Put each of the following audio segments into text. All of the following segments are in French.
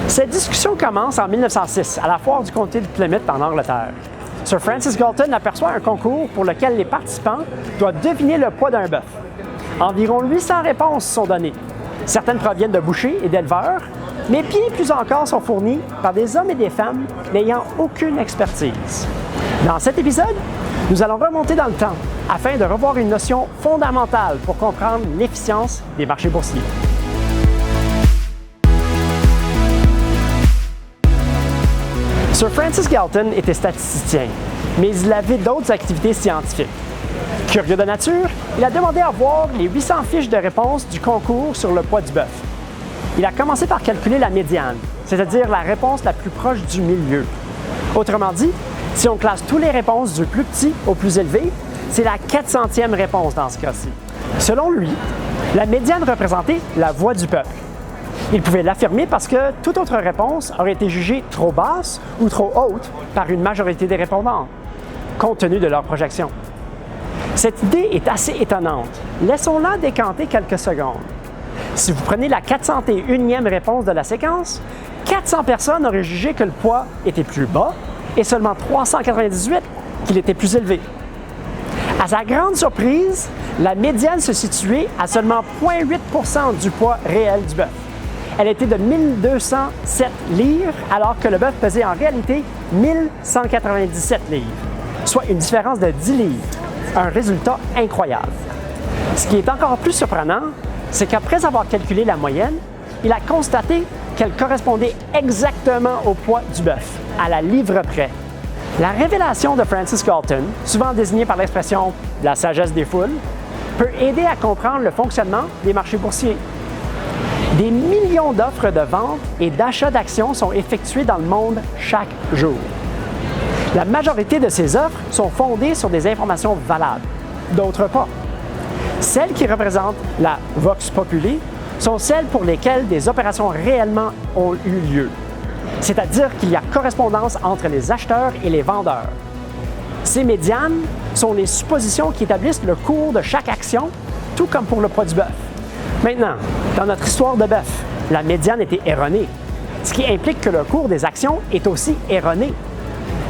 Cette discussion commence en 1906 à la foire du comté de Plymouth en Angleterre. Sir Francis Galton aperçoit un concours pour lequel les participants doivent deviner le poids d'un bœuf. Environ 800 réponses sont données. Certaines proviennent de bouchers et d'éleveurs, mais bien plus encore sont fournies par des hommes et des femmes n'ayant aucune expertise. Dans cet épisode, nous allons remonter dans le temps afin de revoir une notion fondamentale pour comprendre l'efficience des marchés boursiers. Sir Francis Galton était statisticien, mais il avait d'autres activités scientifiques. Curieux de nature, il a demandé à voir les 800 fiches de réponses du concours sur le poids du bœuf. Il a commencé par calculer la médiane, c'est-à-dire la réponse la plus proche du milieu. Autrement dit, si on classe toutes les réponses du plus petit au plus élevé, c'est la 400e réponse dans ce cas-ci. Selon lui, la médiane représentait la voix du peuple. Il pouvait l'affirmer parce que toute autre réponse aurait été jugée trop basse ou trop haute par une majorité des répondants, compte tenu de leur projection. Cette idée est assez étonnante. Laissons-la décanter quelques secondes. Si vous prenez la 401e réponse de la séquence, 400 personnes auraient jugé que le poids était plus bas et seulement 398 qu'il était plus élevé. À sa grande surprise, la médiane se situait à seulement 0,8% du poids réel du bœuf. Elle était de 1207 livres, alors que le bœuf pesait en réalité 1197 livres, soit une différence de 10 livres. Un résultat incroyable. Ce qui est encore plus surprenant, c'est qu'après avoir calculé la moyenne, il a constaté qu'elle correspondait exactement au poids du bœuf, à la livre près. La révélation de Francis Galton, souvent désignée par l'expression « la sagesse des foules », peut aider à comprendre le fonctionnement des marchés boursiers. Des millions d'offres de vente et d'achat d'actions sont effectuées dans le monde chaque jour. La majorité de ces offres sont fondées sur des informations valables, d'autres pas. Celles qui représentent la vox populi sont celles pour lesquelles des opérations réellement ont eu lieu, c'est-à-dire qu'il y a correspondance entre les acheteurs et les vendeurs. Ces médianes sont les suppositions qui établissent le cours de chaque action, tout comme pour le poids du bœuf. Maintenant, dans notre histoire de bœuf, la médiane était erronée, ce qui implique que le cours des actions est aussi erroné.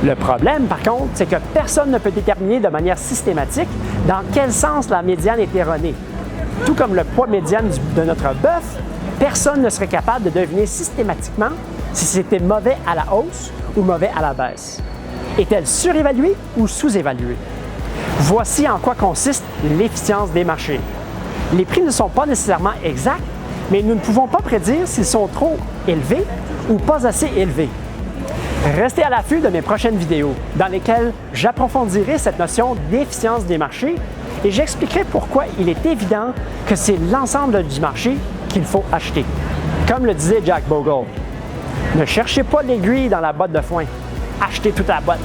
Le problème, par contre, c'est que personne ne peut déterminer de manière systématique dans quel sens la médiane est erronée. Tout comme le poids médiane de notre bœuf, personne ne serait capable de deviner systématiquement si c'était mauvais à la hausse ou mauvais à la baisse. Est-elle surévaluée ou sous-évaluée? Voici en quoi consiste l'efficience des marchés. Les prix ne sont pas nécessairement exacts, mais nous ne pouvons pas prédire s'ils sont trop élevés ou pas assez élevés. Restez à l'affût de mes prochaines vidéos, dans lesquelles j'approfondirai cette notion d'efficience des marchés et j'expliquerai pourquoi il est évident que c'est l'ensemble du marché qu'il faut acheter. Comme le disait Jack Bogle, ne cherchez pas l'aiguille dans la botte de foin, achetez toute la botte.